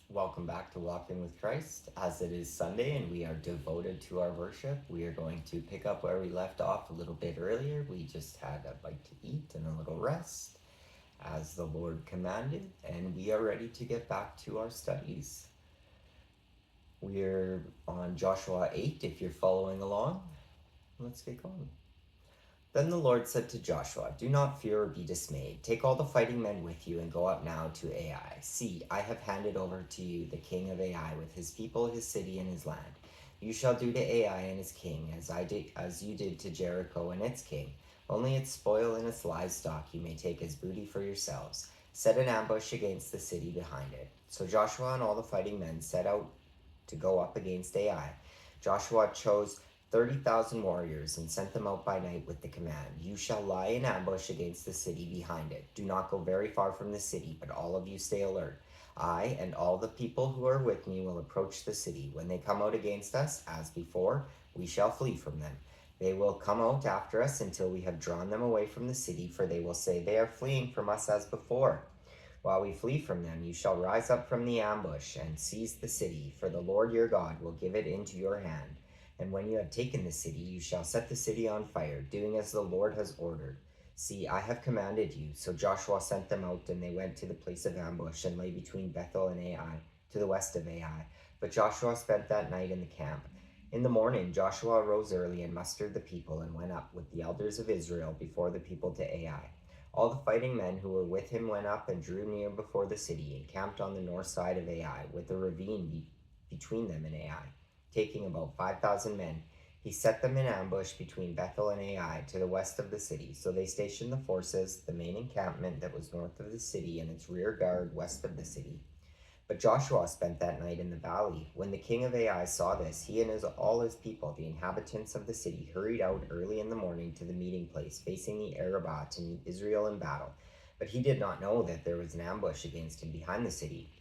Welcome back to Walking with Christ. As it is Sunday and we are devoted to our worship, we are going to pick up where we left off a little bit earlier. We just had a bite to eat and a little rest as the Lord commanded, and we are ready to get back to our studies. We're on Joshua 8 if you're following along. Let's get going. Then the Lord said to Joshua, "Do not fear or be dismayed. Take all the fighting men with you and go up now to Ai. See, I have handed over to you the king of Ai with his people, his city, and his land. You shall do to Ai and his king as you did to Jericho and its king. Only its spoil and its livestock you may take as booty for yourselves. Set an ambush against the city behind it." So Joshua and all the fighting men set out to go up against Ai. Joshua chose 30,000 warriors and sent them out by night with the command, "You shall lie in ambush against the city behind it. Do not go very far from the city, but all of you stay alert. I and all the people who are with me will approach the city. When they come out against us, as before, we shall flee from them. They will come out after us until we have drawn them away from the city, for they will say, 'They are fleeing from us as before.' While we flee from them, you shall rise up from the ambush and seize the city, for the Lord your God will give it into your hand. And when you have taken the city, you shall set the city on fire, doing as the Lord has ordered. See, I have commanded you." So Joshua sent them out, and they went to the place of ambush and lay between Bethel and Ai, to the west of Ai. But Joshua spent that night in the camp. In the morning, Joshua arose early and mustered the people and went up with the elders of Israel before the people to Ai. All the fighting men who were with him went up and drew near before the city and camped on the north side of Ai, with a ravine between them and Ai. Taking about 5,000 men, he set them in ambush between Bethel and Ai to the west of the city. So they stationed the forces, the main encampment that was north of the city and its rear guard west of the city. But Joshua spent that night in the valley. When the king of Ai saw this, he and all his people, the inhabitants of the city, hurried out early in the morning to the meeting place facing the Arabah to meet Israel in battle. But he did not know that there was an ambush against him behind the city.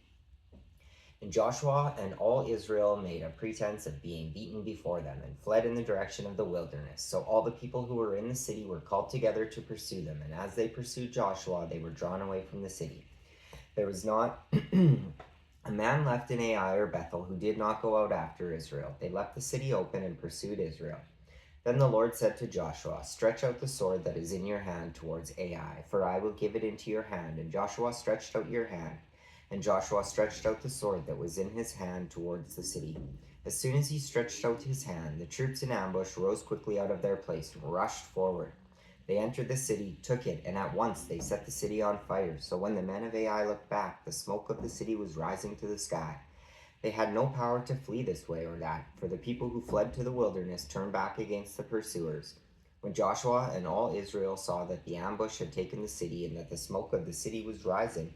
And Joshua and all Israel made a pretense of being beaten before them and fled in the direction of the wilderness. So all the people who were in the city were called together to pursue them. And as they pursued Joshua, they were drawn away from the city. There was not a man left in Ai or Bethel who did not go out after Israel. They left the city open and pursued Israel. Then the Lord said to Joshua, "Stretch out the sword that is in your hand towards Ai, for I will give it into your hand." And Joshua stretched out the sword that was in his hand towards the city. As soon as he stretched out his hand, the troops in ambush rose quickly out of their place and rushed forward. They entered the city, took it, and at once they set the city on fire. So when the men of Ai looked back, the smoke of the city was rising to the sky. They had no power to flee this way or that, for the people who fled to the wilderness turned back against the pursuers. When Joshua and all Israel saw that the ambush had taken the city and that the smoke of the city was rising,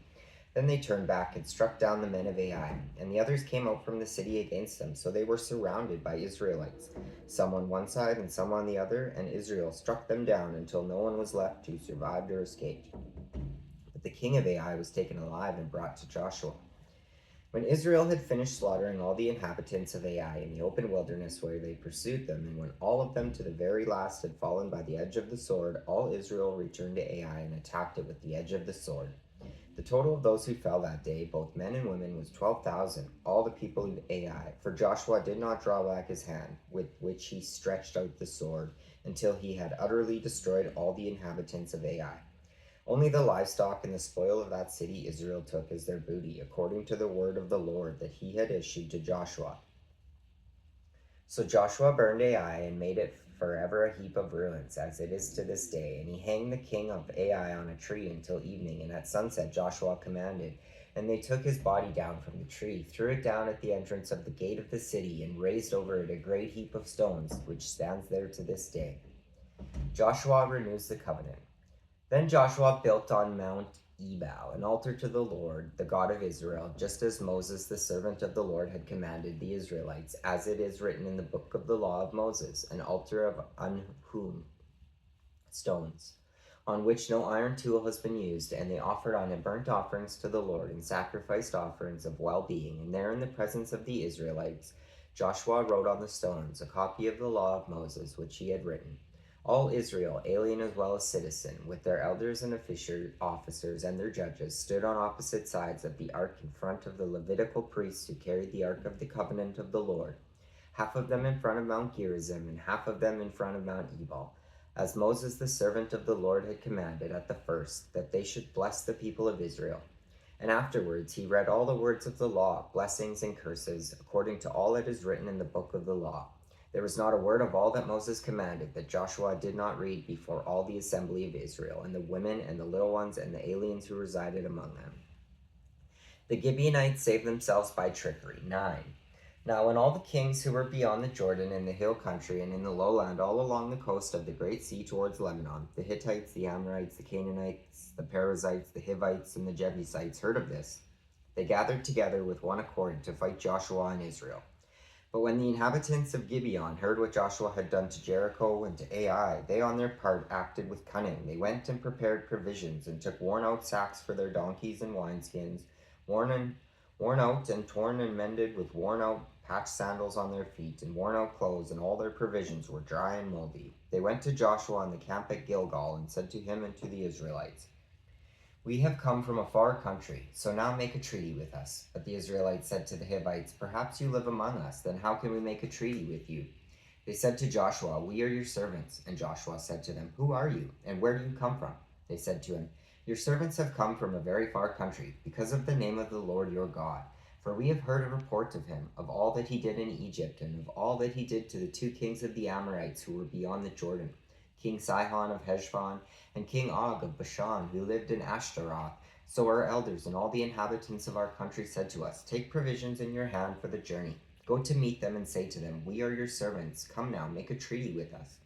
then they turned back and struck down the men of Ai, and the others came out from the city against them. So they were surrounded by Israelites, some on one side and some on the other, and Israel struck them down until no one was left who survived or escaped. But the king of Ai was taken alive and brought to Joshua. When Israel had finished slaughtering all the inhabitants of Ai in the open wilderness where they pursued them, and when all of them to the very last had fallen by the edge of the sword, all Israel returned to Ai and attacked it with the edge of the sword. The total of those who fell that day, both men and women, was 12,000, all the people of Ai. For Joshua did not draw back his hand, with which he stretched out the sword, until he had utterly destroyed all the inhabitants of Ai. Only the livestock and the spoil of that city Israel took as their booty, according to the word of the Lord that he had issued to Joshua. So Joshua burned Ai and made it forever a heap of ruins, as it is to this day. And he hanged the king of Ai on a tree until evening. And at sunset Joshua commanded, and they took his body down from the tree, threw it down at the entrance of the gate of the city, and raised over it a great heap of stones, which stands there to this day. Joshua renews the covenant. Then Joshua built on Mount Ebal an altar to the Lord, the God of Israel, just as Moses, the servant of the Lord, had commanded the Israelites, as it is written in the book of the law of Moses, an altar of unhewn stones, on which no iron tool has been used. And they offered on it burnt offerings to the Lord and sacrificed offerings of well-being. And there in the presence of the Israelites, Joshua wrote on the stones a copy of the law of Moses, which he had written. All Israel, alien as well as citizen, with their elders and officers and their judges, stood on opposite sides of the ark in front of the Levitical priests who carried the ark of the covenant of the Lord, half of them in front of Mount Gerizim and half of them in front of Mount Ebal, as Moses the servant of the Lord had commanded at the first, that they should bless the people of Israel. And afterwards he read all the words of the law, blessings and curses, according to all that is written in the book of the law. There was not a word of all that Moses commanded that Joshua did not read before all the assembly of Israel, and the women and the little ones and the aliens who resided among them. The Gibeonites saved themselves by trickery. 9. Now when all the kings who were beyond the Jordan in the hill country and in the lowland all along the coast of the great sea towards Lebanon, the Hittites, the Amorites, the Canaanites, the Perizzites, the Hivites, and the Jebusites heard of this, they gathered together with one accord to fight Joshua and Israel. But when the inhabitants of Gibeon heard what Joshua had done to Jericho and to Ai, they on their part acted with cunning. They went and prepared provisions and took worn-out sacks for their donkeys and wineskins, worn out and torn and mended with worn-out patched sandals on their feet, and worn-out clothes, and all their provisions were dry and moldy. They went to Joshua in the camp at Gilgal and said to him and to the Israelites, "We have come from a far country, so now make a treaty with us." But the Israelites said to the Hivites, "Perhaps you live among us, then how can we make a treaty with you?" They said to Joshua, "We are your servants." And Joshua said to them, "Who are you, and where do you come from?" They said to him, "Your servants have come from a very far country, because of the name of the Lord your God. For we have heard a report of him, of all that he did in Egypt, and of all that he did to the 2 kings of the Amorites who were beyond the Jordan, King Sihon of Heshbon, and King Og of Bashan, who lived in Ashtaroth. So our elders and all the inhabitants of our country said to us, 'Take provisions in your hand for the journey. Go to meet them and say to them, "We are your servants. Come now, make a treaty with us.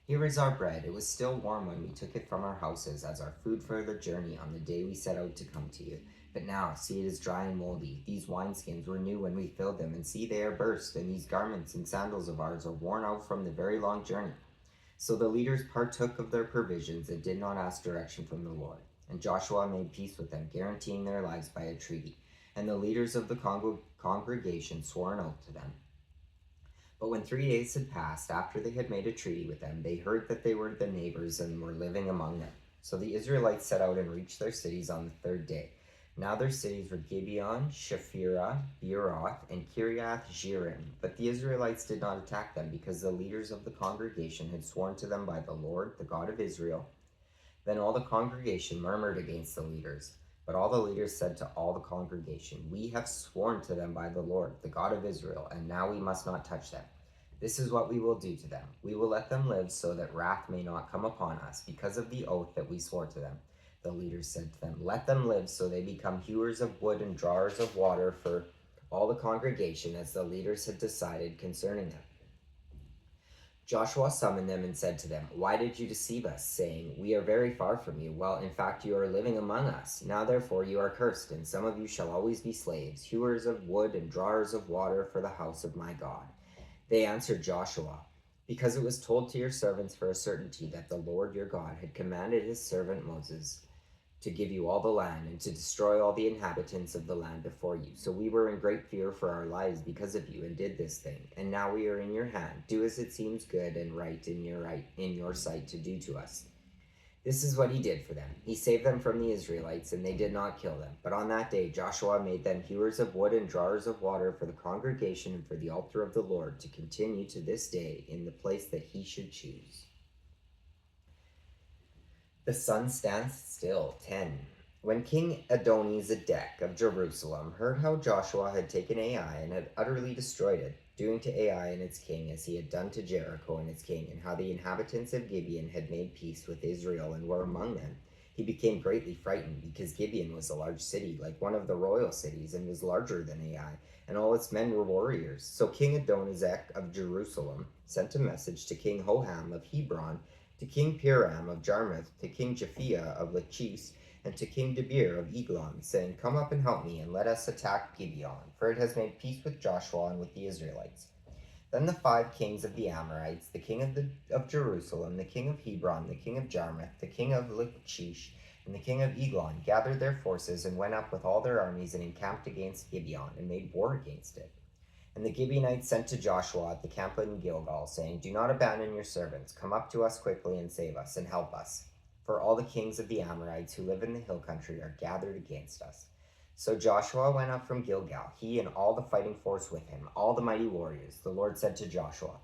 Here is our bread. It was still warm when we took it from our houses as our food for the journey on the day we set out to come to you. But now, see, it is dry and moldy. These wineskins were new when we filled them, and see, they are burst, and these garments and sandals of ours are worn out from the very long journey.'" So the leaders partook of their provisions and did not ask direction from the Lord. And Joshua made peace with them, guaranteeing their lives by a treaty. And the leaders of the congregation swore an oath to them. But when 3 days had passed after they had made a treaty with them, they heard that they were the neighbors and were living among them. So the Israelites set out and reached their cities on the 3rd day. Now their cities were Gibeon, Shephirah, Beeroth, and Kiriath Jearim. But the Israelites did not attack them, because the leaders of the congregation had sworn to them by the Lord, the God of Israel. Then all the congregation murmured against the leaders. But all the leaders said to all the congregation, "We have sworn to them by the Lord, the God of Israel, and now we must not touch them. This is what we will do to them. We will let them live so that wrath may not come upon us because of the oath that we swore to them." The leaders said to them, "Let them live so they become hewers of wood and drawers of water for all the congregation, as the leaders had decided concerning them." Joshua summoned them and said to them, "Why did you deceive us, saying, 'We are very far from you,' while in fact you are living among us? Now therefore you are cursed, and some of you shall always be slaves, hewers of wood and drawers of water for the house of my God." They answered Joshua, "Because it was told to your servants for a certainty that the Lord your God had commanded his servant Moses to give you all the land and to destroy all the inhabitants of the land before you. So we were in great fear for our lives because of you and did this thing. And now we are in your hand. Do as it seems good and right in your sight to do to us." This is what he did for them. He saved them from the Israelites, and they did not kill them. But on that day Joshua made them hewers of wood and drawers of water for the congregation and for the altar of the Lord, to continue to this day in the place that he should choose. The sun stands still. 10. When King Adoni-Zedek of Jerusalem heard how Joshua had taken Ai and had utterly destroyed it, doing to Ai and its king as he had done to Jericho and its king, and how the inhabitants of Gibeon had made peace with Israel and were among them, he became greatly frightened, because Gibeon was a large city, like one of the royal cities, and was larger than Ai, and all its men were warriors. So King Adoni-Zedek of Jerusalem sent a message to King Hoham of Hebron, to King Piram of Jarmuth, to King Japhia of Lachish, and to King Debir of Eglon, saying, "Come up and help me, and let us attack Gibeon, for it has made peace with Joshua and with the Israelites." Then the 5 kings of the Amorites, the king of Jerusalem, the king of Hebron, the king of Jarmuth, the king of Lachish, and the king of Eglon, gathered their forces and went up with all their armies and encamped against Gibeon and made war against it. And the Gibeonites sent to Joshua at the camp in Gilgal, saying, "Do not abandon your servants. Come up to us quickly and save us, and help us. For all the kings of the Amorites who live in the hill country are gathered against us." So Joshua went up from Gilgal, he and all the fighting force with him, all the mighty warriors. The Lord said to Joshua,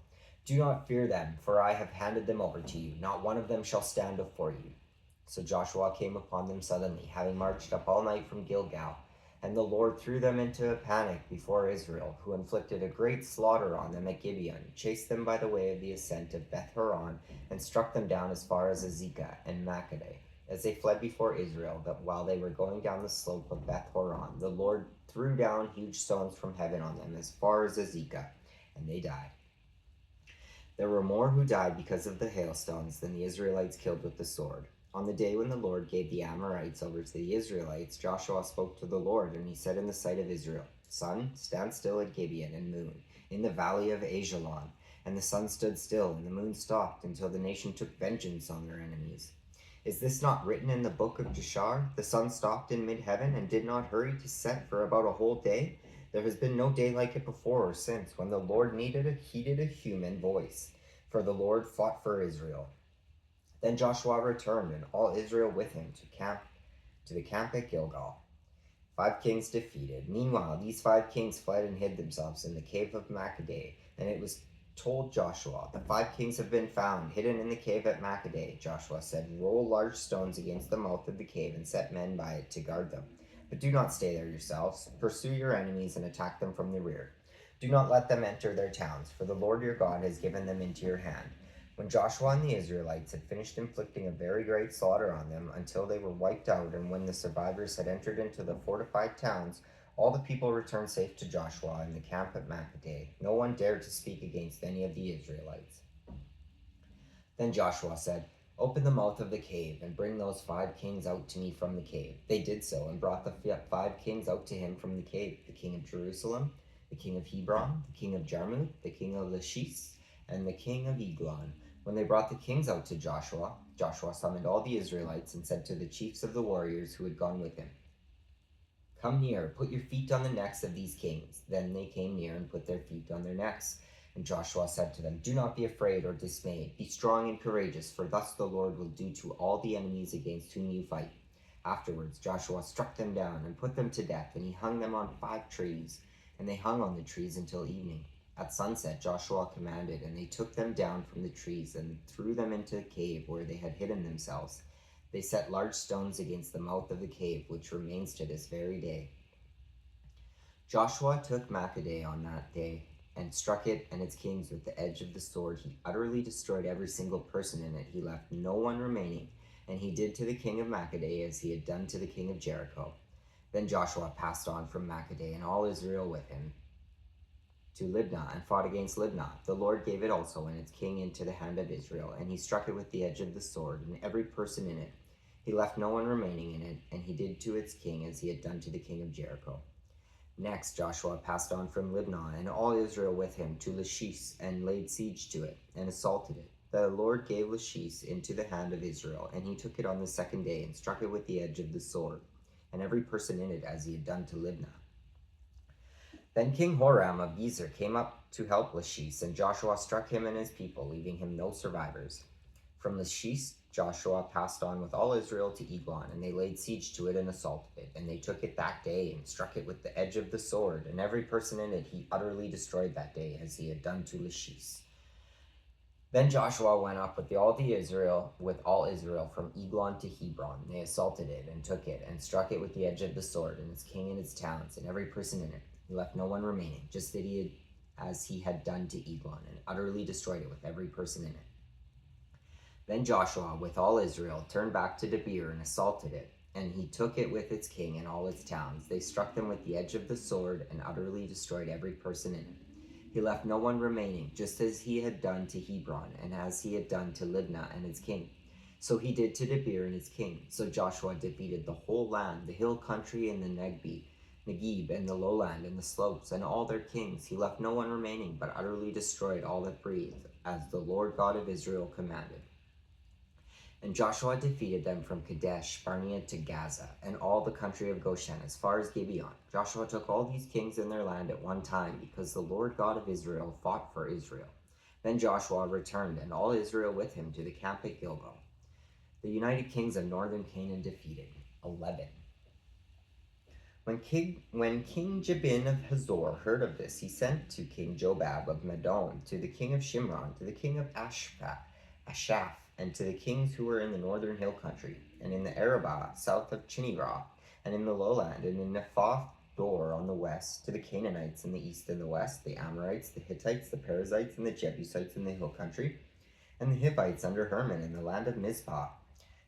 "Do not fear them, for I have handed them over to you. Not one of them shall stand before you." So Joshua came upon them suddenly, having marched up all night from Gilgal. And the Lord threw them into a panic before Israel, who inflicted a great slaughter on them at Gibeon, chased them by the way of the ascent of Beth Horon, and struck them down as far as Azekah and Makkedah. As they fled before Israel, that while they were going down the slope of Beth Horon, the Lord threw down huge stones from heaven on them as far as Azekah, and they died. There were more who died because of the hailstones than the Israelites killed with the sword. On the day when the Lord gave the Amorites over to the Israelites, Joshua spoke to the Lord, and he said in the sight of Israel, "Sun, stand still at Gibeon, and moon, in the valley of Ajalon." And the sun stood still, and the moon stopped, until the nation took vengeance on their enemies. Is this not written in the book of Jashar? The sun stopped in mid-heaven, and did not hurry to set for about a whole day. There has been no day like it before or since, when the Lord heeded a human voice, for the Lord fought for Israel. Then Joshua returned, and all Israel with him, to the camp at Gilgal. 5 kings defeated. Meanwhile, these 5 kings fled and hid themselves in the cave of Makkedah. And it was told Joshua, "The 5 kings have been found, hidden in the cave at Makkedah." Joshua said, "Roll large stones against the mouth of the cave and set men by it to guard them. But do not stay there yourselves. Pursue your enemies and attack them from the rear. Do not let them enter their towns, for the Lord your God has given them into your hand." When Joshua and the Israelites had finished inflicting a very great slaughter on them until they were wiped out, and when the survivors had entered into the fortified towns, all the people returned safe to Joshua in the camp at Makkedah. No one dared to speak against any of the Israelites. Then Joshua said, "Open the mouth of the cave, and bring those 5 kings out to me from the cave." They did so, and brought the 5 kings out to him from the cave: the king of Jerusalem, the king of Hebron, the king of Jarmuth, the king of Lachish, and the king of Eglon. When they brought the kings out to Joshua, Joshua summoned all the Israelites and said to the chiefs of the warriors who had gone with him, "Come near, put your feet on the necks of these kings." Then they came near and put their feet on their necks. And Joshua said to them, "Do not be afraid or dismayed. Be strong and courageous, for thus the Lord will do to all the enemies against whom you fight." Afterwards Joshua struck them down and put them to death, and he hung them on 5 trees. And they hung on the trees until evening. At sunset Joshua commanded, and they took them down from the trees and threw them into a cave where they had hidden themselves. They set large stones against the mouth of the cave, which remains to this very day. Joshua took Makkedah on that day and struck it and its kings with the edge of the sword. He utterly destroyed every single person in it. He left no one remaining. And he did to the king of Makkedah as he had done to the king of Jericho. Then Joshua passed on from Makkedah, and all Israel with him, to Libnah, and fought against Libnah. The Lord gave it also and its king into the hand of Israel, and he struck it with the edge of the sword, and every person in it. He left no one remaining in it, and he did to its king as he had done to the king of Jericho. Next Joshua passed on from Libnah, and all Israel with him, to Lachish, and laid siege to it, and assaulted it. The Lord gave Lachish into the hand of Israel, and he took it on the 2nd day, and struck it with the edge of the sword, and every person in it as he had done to Libnah. Then King Horam of Gezer came up to help Lachish, and Joshua struck him and his people, leaving him no survivors. From Lachish Joshua passed on with all Israel to Eglon, and they laid siege to it and assaulted it. And they took it that day and struck it with the edge of the sword, and every person in it he utterly destroyed that day, as he had done to Lachish. Then Joshua went up with all Israel from Eglon to Hebron. They assaulted it and took it, and struck it with the edge of the sword, and its king and its towns, and every person in it. He left no one remaining, just as he had done to Eglon, and utterly destroyed it with every person in it. Then Joshua, with all Israel, turned back to Debir and assaulted it, and he took it with its king and all its towns. They struck them with the edge of the sword, and utterly destroyed every person in it. He left no one remaining, just as he had done to Hebron, and as he had done to Libnah and its king. So he did to Debir and its king. So Joshua defeated the whole land, the hill country and the Negeb, and the lowland and the slopes, and all their kings. He left no one remaining, but utterly destroyed all that breathed, as the Lord God of Israel commanded. And Joshua defeated them from Kadesh Barnea to Gaza, and all the country of Goshen as far as Gibeon. Joshua took all these kings in their land at one time, because the Lord God of Israel fought for Israel. Then Joshua returned, and all Israel with him, to the camp at Gilgal. The united kings of northern Canaan defeated. 11. When King Jabin of Hazor heard of this, he sent to King Jobab of Madon, to the king of Shimron, to the king of Ashaph, and to the kings who were in the northern hill country, and in the Arabah south of Chinneroth, and in the lowland, and in Nephoth Dor on the west, to the Canaanites in the east and the west, the Amorites, the Hittites, the Perizzites, and the Jebusites in the hill country, and the Hivites under Hermon in the land of Mizpah.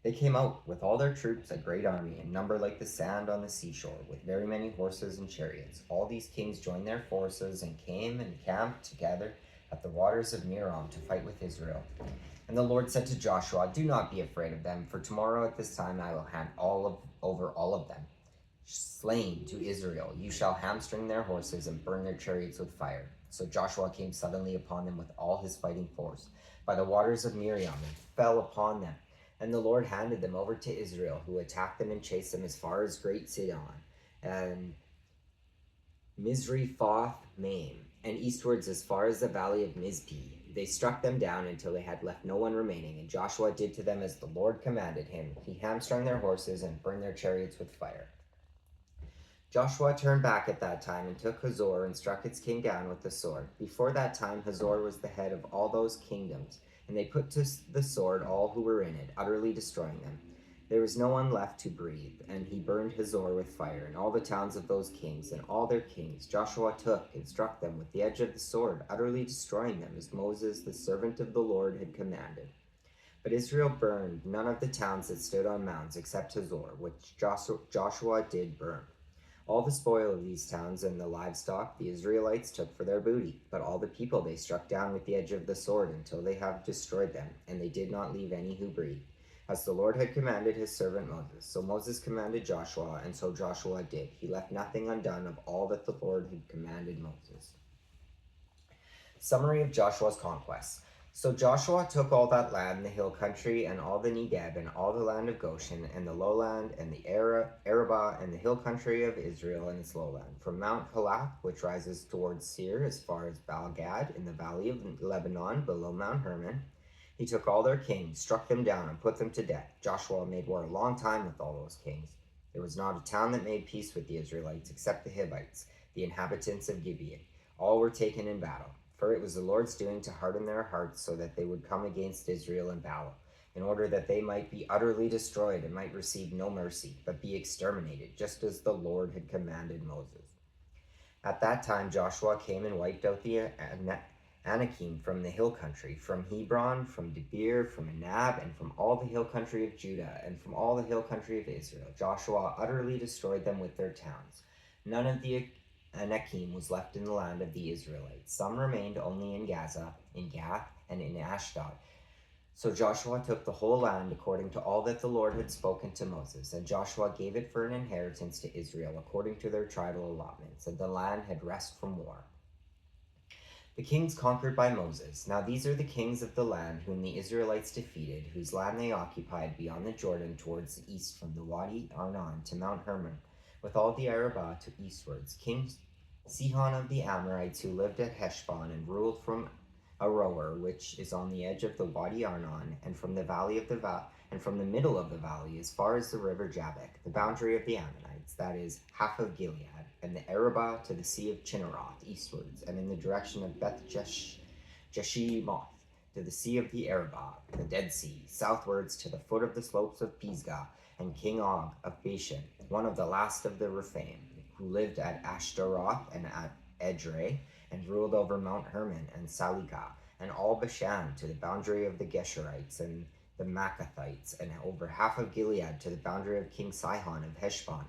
They came out with all their troops, a great army, in number like the sand on the seashore, with very many horses and chariots. All these kings joined their forces and came and camped together at the waters of Merom to fight with Israel. And the Lord said to Joshua, "Do not be afraid of them, for tomorrow at this time I will hand over all of them slain to Israel. You shall hamstring their horses and burn their chariots with fire." So Joshua came suddenly upon them with all his fighting force by the waters of Miriam, and fell upon them. And the Lord handed them over to Israel, who attacked them and chased them as far as Great Sidon and Misrephoth Maim, and eastwards as far as the valley of Mizpeh. They struck them down until they had left no one remaining, and Joshua did to them as the Lord commanded him. He hamstrung their horses and burned their chariots with fire. Joshua turned back at that time and took Hazor and struck its king down with the sword. Before that time Hazor was the head of all those kingdoms, and they put to the sword all who were in it, utterly destroying them. There was no one left to breathe, and he burned Hazor with fire, and all the towns of those kings, and all their kings. Joshua took and struck them with the edge of the sword, utterly destroying them, as Moses, the servant of the Lord, had commanded. But Israel burned none of the towns that stood on mounds, except Hazor, which Joshua did burn. All the spoil of these towns and the livestock the Israelites took for their booty, but all the people they struck down with the edge of the sword until they have destroyed them, and they did not leave any who breathed, as the Lord had commanded his servant Moses. So Moses commanded Joshua, and so Joshua did. He left nothing undone of all that the Lord had commanded Moses. Summary of Joshua's conquests. So Joshua took all that land, the hill country, and all the Negeb, and all the land of Goshen, and the lowland, and the Arabah, and the hill country of Israel and its lowland, from Mount Halath, which rises towards Seir, as far as Baal-Gad, in the valley of Lebanon, below Mount Hermon. He took all their kings, struck them down, and put them to death. Joshua made war a long time with all those kings. There was not a town that made peace with the Israelites, except the Hivites, the inhabitants of Gibeon. All were taken in battle. For it was the Lord's doing to harden their hearts, so that they would come against Israel in battle, in order that they might be utterly destroyed and might receive no mercy, but be exterminated, just as the Lord had commanded Moses. At that time Joshua came and wiped out the Anakim from the hill country, from Hebron, from Debir, from Anab, and from all the hill country of Judah, and from all the hill country of Israel. Joshua utterly destroyed them with their towns. None of the Anakim was left in the land of the Israelites. Some remained only in Gaza, in Gath, and in Ashdod. So Joshua took the whole land according to all that the Lord had spoken to Moses, and Joshua gave it for an inheritance to Israel according to their tribal allotments, and the land had rest from war. The kings conquered by Moses. Now these are the kings of the land whom the Israelites defeated, whose land they occupied beyond the Jordan towards the east, from the Wadi Arnon to Mount Hermon, with all the Arabah to eastwards. King Sihon of the Amorites, who lived at Heshbon and ruled from Aroer, which is on the edge of the Wadi Arnon, and from the valley of and from the middle of the valley as far as the river Jabbok, the boundary of the Ammonites, that is, half of Gilead, and the Arabah to the sea of Chinneroth eastwards, and in the direction of Beth Jeshimoth to the sea of the Arabah, the Dead Sea, southwards to the foot of the slopes of Pisgah, and King Og of Bashan, one of the last of the Rephaim, who lived at Ashtaroth and at Edrei, and ruled over Mount Hermon and Salikah, and all Bashan to the boundary of the Geshurites and the Maccathites, and over half of Gilead to the boundary of King Sihon of Heshbon.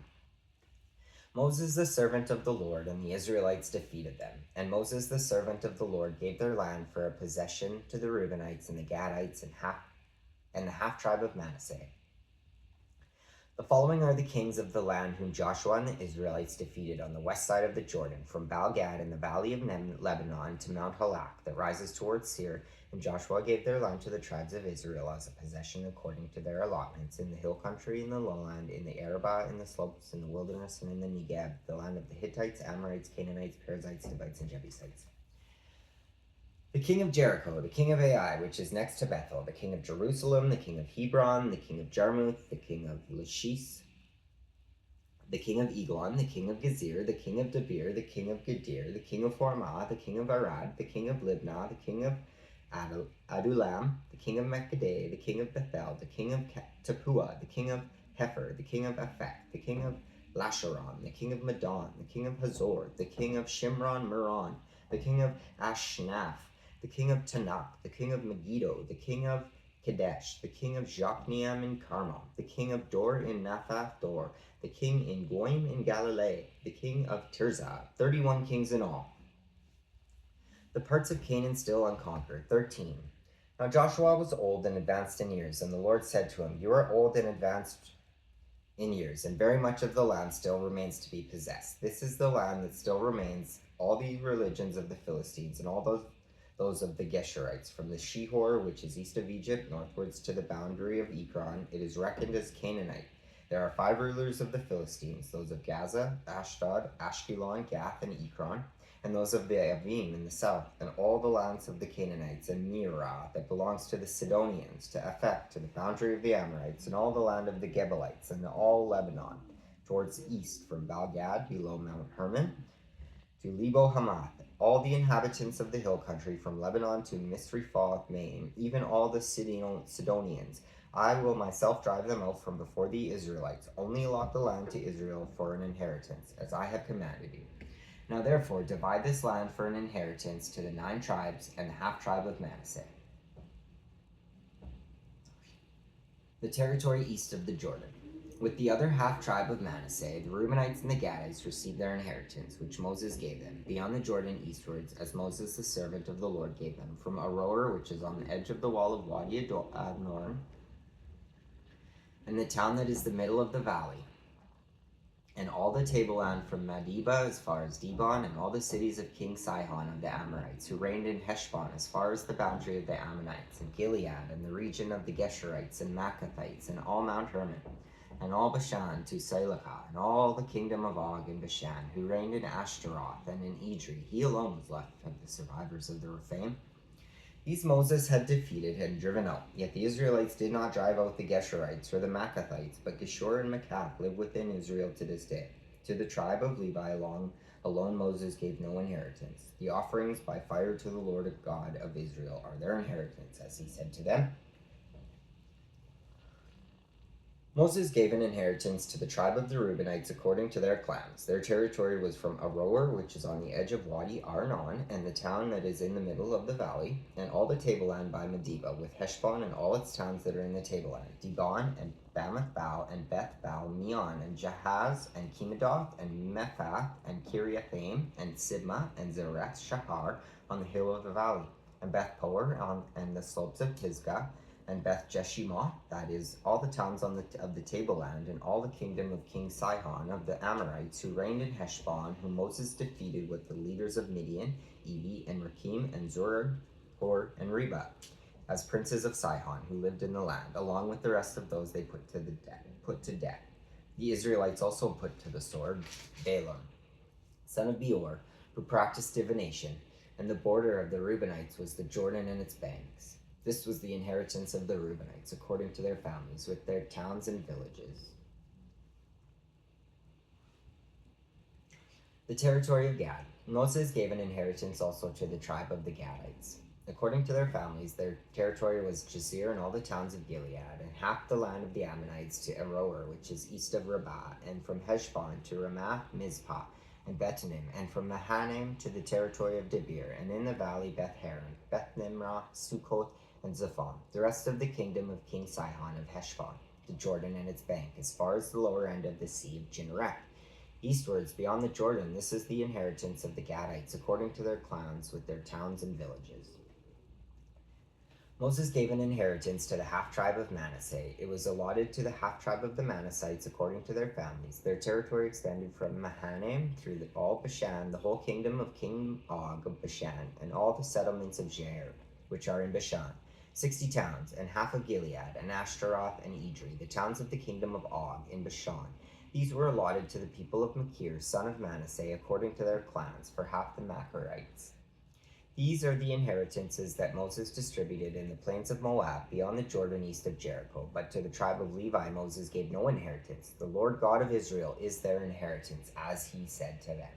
Moses the servant of the Lord and the Israelites defeated them, and Moses the servant of the Lord gave their land for a possession to the Reubenites and the Gadites and the half tribe of Manasseh. The following are the kings of the land whom Joshua and the Israelites defeated on the west side of the Jordan, from Baal-Gad in the valley of Lebanon to Mount Halak that rises towards Seir. And Joshua gave their land to the tribes of Israel as a possession according to their allotments, in the hill country, in the lowland, in the Arabah, in the slopes, in the wilderness, and in the Negeb, the land of the Hittites, Amorites, Canaanites, Perizzites, Hivites, and Jebusites. The king of Jericho, the king of Ai, which is next to Bethel, the king of Jerusalem, the king of Hebron, the king of Jarmuth, the king of Lachish, the king of Eglon, the king of Gezer, the king of Debir, the king of Gedir, the king of Hormah, the king of Arad, the king of Libnah, the king of Adulam, the king of Makkedah, the king of Bethel, the king of Tapua, the king of Hepher, the king of Aphek, the king of Lasharon, the king of Madon, the king of Hazor, the king of Shimron Meron, the king of Ashnaph, the king of Tanakh, the king of Megiddo, the king of Kadesh, the king of Jokneam in Carmel, the king of Dor in Naphath Dor, the king in Goim in Galilee, the king of Tirzah, 31 kings in all. The parts of Canaan still unconquered, 13. Now Joshua was old and advanced in years, and the Lord said to him, You are old and advanced in years, and very much of the land still remains to be possessed. This is the land that still remains, all the religions of the Philistines, and all those of the Geshurites, from the Shihor, which is east of Egypt, northwards to the boundary of Ekron. It is reckoned as Canaanite. There are 5 rulers of the Philistines, those of Gaza, Ashdod, Ashkelon, Gath, and Ekron, and those of the Avim in the south, and all the lands of the Canaanites, and Mearah, that belongs to the Sidonians, to Aphek, to the boundary of the Amorites, and all the land of the Gebalites, and all Lebanon, towards the east, from Baal-Gad below Mount Hermon, to Lebo Hamath, all the inhabitants of the hill country, from Lebanon to Misrephoth Maim, even all the Sidonians. I will myself drive them out from before the Israelites. Only allot the land to Israel for an inheritance, as I have commanded you. Now therefore divide this land for an inheritance to the 9 tribes and the half-tribe of Manasseh. The territory east of the Jordan. With the other half-tribe of Manasseh, the Reubenites and the Gadites received their inheritance, which Moses gave them, beyond the Jordan eastwards, as Moses the servant of the Lord gave them, from Aroer, which is on the edge of the wall of Wadi Adnorn, and the town that is the middle of the valley, and all the tableland from Medeba as far as Dibon, and all the cities of King Sihon of the Amorites, who reigned in Heshbon as far as the boundary of the Ammonites, and Gilead, and the region of the Geshurites, and Maccathites, and all Mount Hermon, and all Bashan to Selachah, and all the kingdom of Og in Bashan, who reigned in Ashtaroth and in Edrei. He alone was left of the survivors of the Rephaim. These Moses had defeated and driven out, yet the Israelites did not drive out the Geshurites or the Maccathites, but Geshur and Machath live within Israel to this day. To the tribe of Levi alone Moses gave no inheritance. The offerings by fire to the Lord God of Israel are their inheritance, as he said to them. Moses gave an inheritance to the tribe of the Reubenites according to their clans. Their territory was from Aroer, which is on the edge of Wadi Arnon, and the town that is in the middle of the valley, and all the tableland by Medeba, with Heshbon and all its towns that are in the tableland, Dibon and Bamoth Baal and Beth Baal Meon and Jahaz and Chemodoth and Mephath and Kiriathaim and Sibmah and Zereth Shahar on the hill of the valley, and Beth Peor and the slopes of Pisgah, and Beth Jeshimoth, that is, all the towns of the tableland, and all the kingdom of King Sihon of the Amorites, who reigned in Heshbon, whom Moses defeated with the leaders of Midian, Evi, and Rakim, and Zur, Hor, and Reba, as princes of Sihon, who lived in the land, along with the rest of those they put to death. The Israelites also put to the sword Balaam, son of Beor, who practiced divination, and the border of the Reubenites was the Jordan and its banks. This was the inheritance of the Reubenites, according to their families, with their towns and villages. The territory of Gad. Moses gave an inheritance also to the tribe of the Gadites. According to their families, their territory was Jazer and all the towns of Gilead, and half the land of the Ammonites to Aroer, which is east of Rabbah, and from Heshbon to Ramath Mizpah, and Betanim, and from Mahanaim to the territory of Debir, and in the valley Beth-Haran, Beth-Nimrah, Succoth, and Zaphon, the rest of the kingdom of King Sihon of Heshbon, the Jordan and its bank, as far as the lower end of the sea of Gennereth. Eastwards, beyond the Jordan, this is the inheritance of the Gadites, according to their clans, with their towns and villages. Moses gave an inheritance to the half-tribe of Manasseh. It was allotted to the half-tribe of the Manassites according to their families. Their territory extended from Mahanaim through all Bashan, the whole kingdom of King Og of Bashan, and all the settlements of Jair, which are in Bashan, 60 towns, and half of Gilead, and Ashtaroth and Edrei, the towns of the kingdom of Og in Bashan. These were allotted to the people of Machir, son of Manasseh, according to their clans, for half the Machirites. These are the inheritances that Moses distributed in the plains of Moab, beyond the Jordan east of Jericho. But to the tribe of Levi, Moses gave no inheritance. The Lord God of Israel is their inheritance, as he said to them.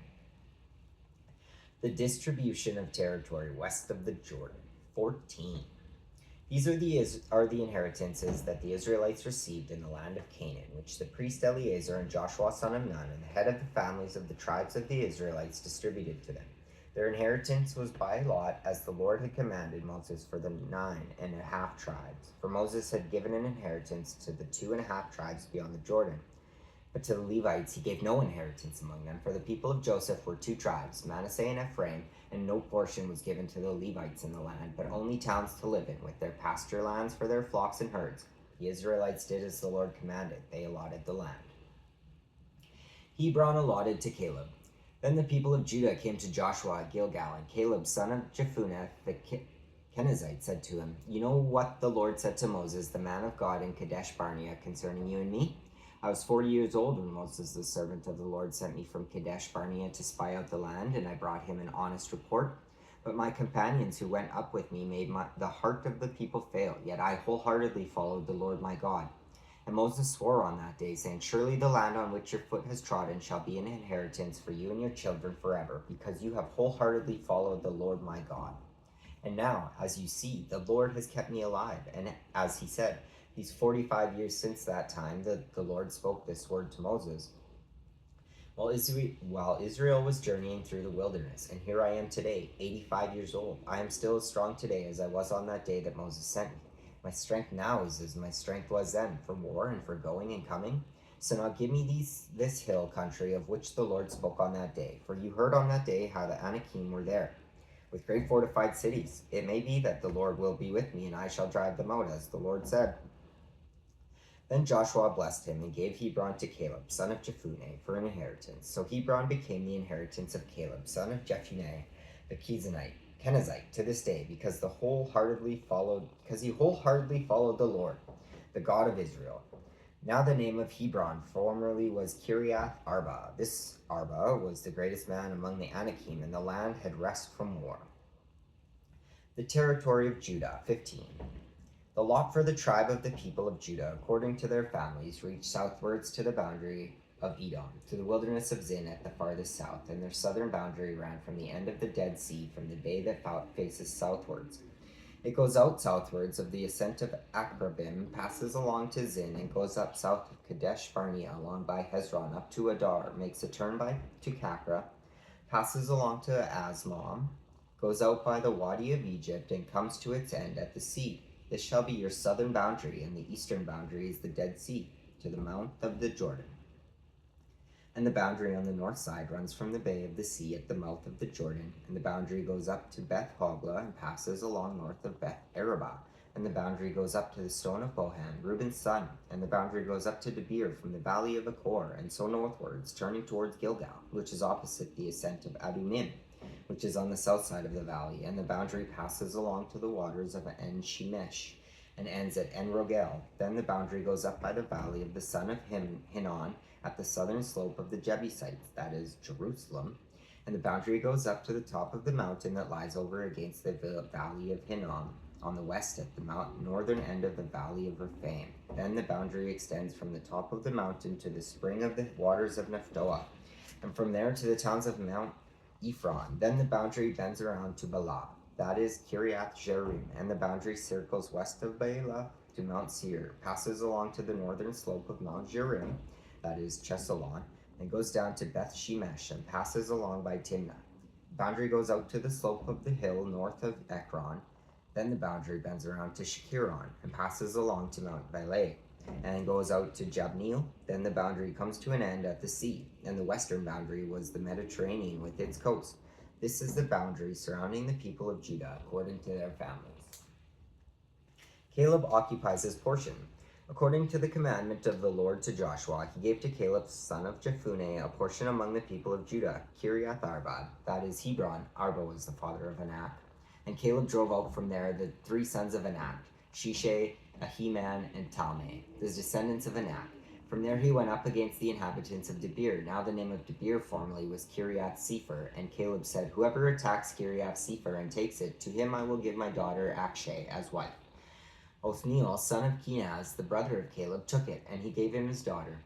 The distribution of territory west of the Jordan. 14. These are the inheritances that the Israelites received in the land of Canaan, which the priest Eleazar and Joshua son of Nun, and the head of the families of the tribes of the Israelites, distributed to them. Their inheritance was by lot, as the Lord had commanded Moses, for the 9.5 tribes. For Moses had given an inheritance to the 2.5 tribes beyond the Jordan. But to the Levites he gave no inheritance among them, for the people of Joseph were 2 tribes, Manasseh and Ephraim, and no portion was given to the Levites in the land, but only towns to live in, with their pasture lands for their flocks and herds. The Israelites did as the Lord commanded. They allotted the land. Hebron allotted to Caleb. Then the people of Judah came to Joshua at Gilgal, and Caleb, son of Jephunneh the Kenizzite, said to him, "You know what the Lord said to Moses, the man of God, in Kadesh Barnea, concerning you and me? I was 40 years old when Moses, the servant of the Lord, sent me from Kadesh Barnea to spy out the land, and I brought him an honest report. But my companions who went up with me made the heart of the people fail, yet I wholeheartedly followed the Lord my God. And Moses swore on that day, saying, Surely the land on which your foot has trodden shall be an inheritance for you and your children forever, because you have wholeheartedly followed the Lord my God. And now, as you see, the Lord has kept me alive, and as he said, these 45 years since that time that the Lord spoke this word to Moses. While Israel was journeying through the wilderness, and here I am today, 85 years old, I am still as strong today as I was on that day that Moses sent me. My strength now is as my strength was then, for war and for going and coming. So now give me this hill country of which the Lord spoke on that day. For you heard on that day how the Anakim were there, with great fortified cities. It may be that the Lord will be with me, and I shall drive them out, as the Lord said." Then Joshua blessed him, and gave Hebron to Caleb, son of Jephunneh, for an inheritance. So Hebron became the inheritance of Caleb, son of Jephunneh, the Kenizzite, to this day, because he wholeheartedly followed the Lord, the God of Israel. Now the name of Hebron formerly was Kiriath Arba. This Arba was the greatest man among the Anakim, and the land had rest from war. The territory of Judah. 15. The lot for the tribe of the people of Judah, according to their families, reached southwards to the boundary of Edom, to the wilderness of Zin at the farthest south, and their southern boundary ran from the end of the Dead Sea, from the bay that faces southwards. It goes out southwards of the ascent of Akrabim, passes along to Zin, and goes up south of Kadesh Barnea, along by Hezron, up to Adar, makes a turn to Kakra, passes along to Asmom, goes out by the Wadi of Egypt, and comes to its end at the sea. This shall be your southern boundary, and the eastern boundary is the Dead Sea, to the mouth of the Jordan. And the boundary on the north side runs from the bay of the sea at the mouth of the Jordan, and the boundary goes up to Beth Hogla and passes along north of Beth Arabah, and the boundary goes up to the stone of Bohan, Reuben's son, and the boundary goes up to Debir from the valley of Achor, and so northwards, turning towards Gilgal, which is opposite the ascent of Adumim, which is on the south side of the valley, and the boundary passes along to the waters of En Shemesh, and ends at En Rogel. Then the boundary goes up by the valley of the son of Hinnon, at the southern slope of the Jebusites, that is, Jerusalem, and the boundary goes up to the top of the mountain that lies over against the valley of Hinnom, on the west at the northern end of the valley of Rephaim. Then the boundary extends from the top of the mountain to the spring of the waters of Nephtoah, and from there to the towns of Mount Ephron. Then the boundary bends around to Bala, that is Kiriath Jearim, and the boundary circles west of Bala to Mount Seir, passes along to the northern slope of Mount Jearim, that is Chesalon, and goes down to Beth Shemesh and passes along by Timnah. The boundary goes out to the slope of the hill north of Ekron. Then the boundary bends around to Shekiron and passes along to Mount Vileh, and goes out to Jabneel. Then the boundary comes to an end at the sea, and the western boundary was the Mediterranean with its coast. This is the boundary surrounding the people of Judah according to their families. Caleb occupies his portion. According to the commandment of the Lord to Joshua, he gave to Caleb, son of Jephunneh, a portion among the people of Judah, Kiriath Arba, that is Hebron. Arba was the father of Anak. And Caleb drove out from there the 3 sons of Anak, Shishai, Ahiman, and Talmai, the descendants of Anak. From there he went up against the inhabitants of Debir. Now the name of Debir formerly was Kiriath Sepher. And Caleb said, whoever attacks Kiriath Sepher and takes it, to him I will give my daughter Akshay as wife. Othniel, son of Kenaz, the brother of Caleb, took it, and he gave him his daughter,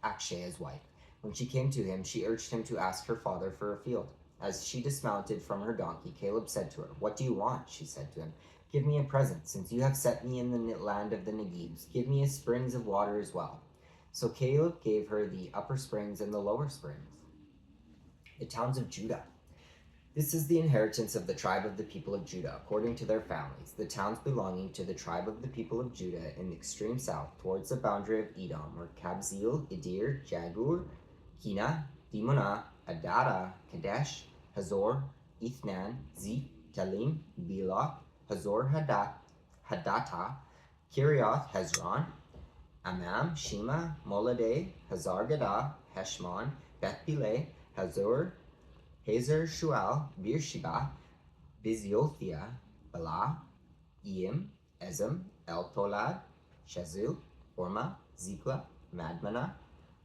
Akshay, as wife. When she came to him, she urged him to ask her father for a field. As she dismounted from her donkey, Caleb said to her, what do you want? She said to him, give me a present, since you have set me in the land of the Negibs. Give me a springs of water as well. So Caleb gave her the upper springs and the lower springs. The towns of Judah. This is the inheritance of the tribe of the people of Judah, according to their families. The towns belonging to the tribe of the people of Judah in the extreme south, towards the boundary of Edom, were Kabzeel, Edir, Jagur, Kina, Dimonah, Adada, Kadesh, Hazor, Ithnan, Ziph, Talim, Belah, Hazor Hadattah, Kirioth Hezron, Amam, Shema, Moladeh, Hazar Gadah, Heshmon, Beth Pileh, Hazor Shual, Beersheba, Biziothia, Bala, Iyim, Ezem, El Tolad, Shazil, Orma, Zikla, Madmana,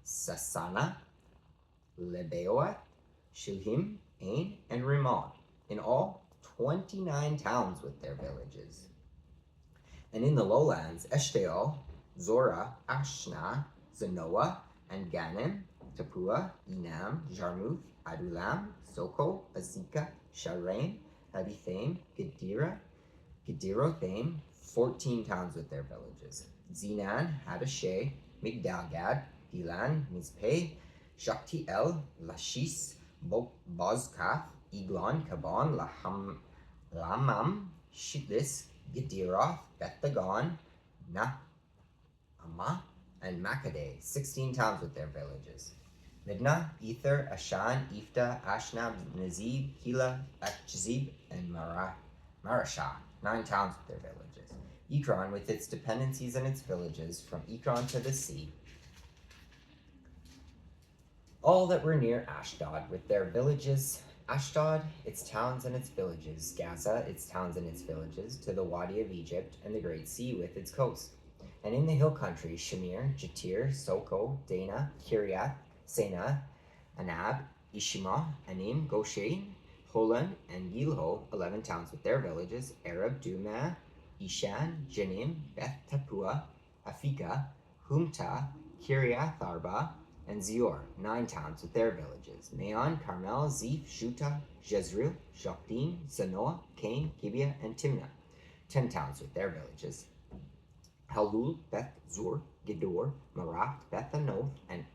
Sasana, Lebeoath, Shuhim, Ain, and Rimmon. In all, 29 towns with their villages. And in the lowlands, Eshtaol, Zorah, Ashna, Zanoah, and Ganim, Tapua, Enam, Jarmuth, Adulam, Soko, Azekah, Sharaim, Abithaim, Gederothaim, 14 towns with their villages. Zenan, Hadashah, Migdalgad, Dilan, Mizpeh, Shaktiel, Lashis, Bozkath, Eglon, Kaban, Lamam, Shitlis, Gederoth, Beth-dagon, Naamah, and Makkadah, 16 towns with their villages. Midnah, Ether, Ashan, Ephah, Ashnab, Nazib, Kila, Achzib, and Marashah, 9 towns with their villages. Ekron with its dependencies and its villages, from Ekron to the sea. All that were near Ashdod with their villages. Ashdod, its towns and its villages. Gaza, its towns and its villages, to the Wadi of Egypt and the Great Sea with its coast. And in the hill country, Shamir, Jatir, Soko, Dana, Kiriath, Sena, Anab, Ishima, Anim, Goshen, Holon, and Gilho, 11 towns with their villages. Arab, Duma, Ishan, Janim, Beth Tapua, Afika, Humta, Kiriath Arba, and Zior, 9 towns with their villages. Maon, Carmel, Ziph, Shuta, Jezreel, Shoktim, Zanoah, Cain, Gibeah, and Timnah, 10 towns with their villages. Halul, Beth Zur, Gedor, Marath, Beth Anoth, and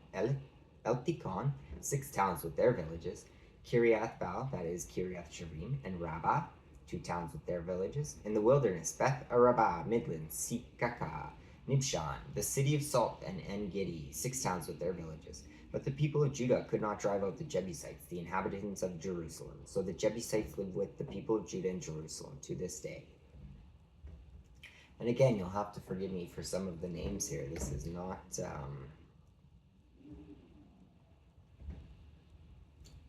Eltikon, 6 towns with their villages. Kiriath Baal, that is Kiriath Jearim, and Rabbah, 2 towns with their villages. In the wilderness, Beth Arabah, Midland, Sikaka, Nibshan, the city of Salt, and En-Gedi, 6 towns with their villages. But the people of Judah could not drive out the Jebusites, the inhabitants of Jerusalem. So the Jebusites live with the people of Judah in Jerusalem to this day. And again, you'll have to forgive me for some of the names here. This is not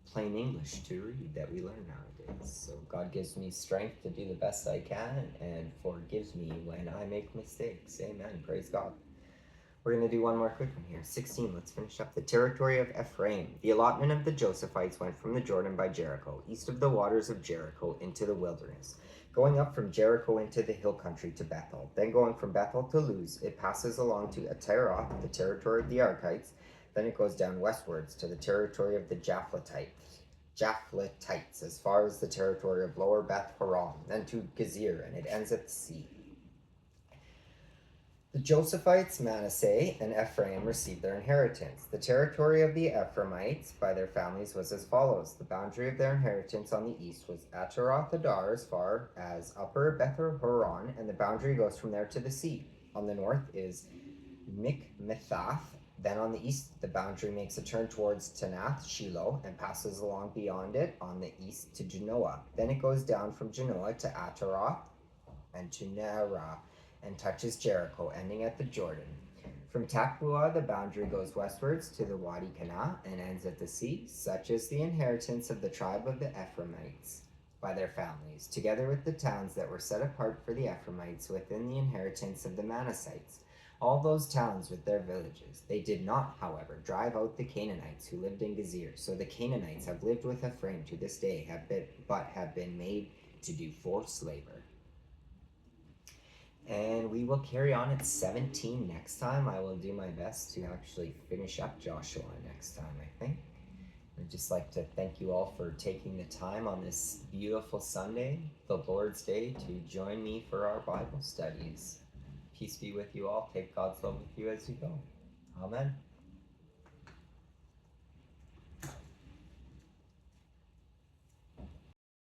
plain English to read that we learn nowadays. So God gives me strength to do the best I can and forgives me when I make mistakes. Amen. Praise God. We're going to do one more quick one here. 16, let's finish up. The territory of Ephraim. The allotment of the Josephites went from the Jordan by Jericho, east of the waters of Jericho, into the wilderness, going up from Jericho into the hill country to Bethel. Then going from Bethel to Luz, it passes along to Ataroth, the territory of the Arkites. Then it goes down westwards to the territory of the Japhletites, as far as the territory of Lower Beth Horon, then to Gezer, and it ends at the sea. The Josephites, Manasseh, and Ephraim received their inheritance. The territory of the Ephraimites by their families was as follows. The boundary of their inheritance on the east was Ataroth Adar as far as Upper Beth Horon, and the boundary goes from there to the sea. On the north is Mikmethath. Then on the east, the boundary makes a turn towards Tanath Shiloh and passes along beyond it on the east to Genoa. Then it goes down from Genoa to Ataroth and to Nara, and touches Jericho, ending at the Jordan. From Tappuah, the boundary goes westwards to the Wadi Kana and ends at the sea. Such is the inheritance of the tribe of the Ephraimites by their families, together with the towns that were set apart for the Ephraimites within the inheritance of the Manassites, all those towns with their villages. They did not, however, drive out the Canaanites who lived in Gezer. So the Canaanites have lived with Ephraim to this day, but have been made to do forced labor. And we will carry on at 17 next time. I will do my best to actually finish up Joshua next time, I think. I'd just like to thank you all for taking the time on this beautiful Sunday, the Lord's Day, to join me for our Bible studies. Peace be with you all. Take God's love with you as you go. Amen.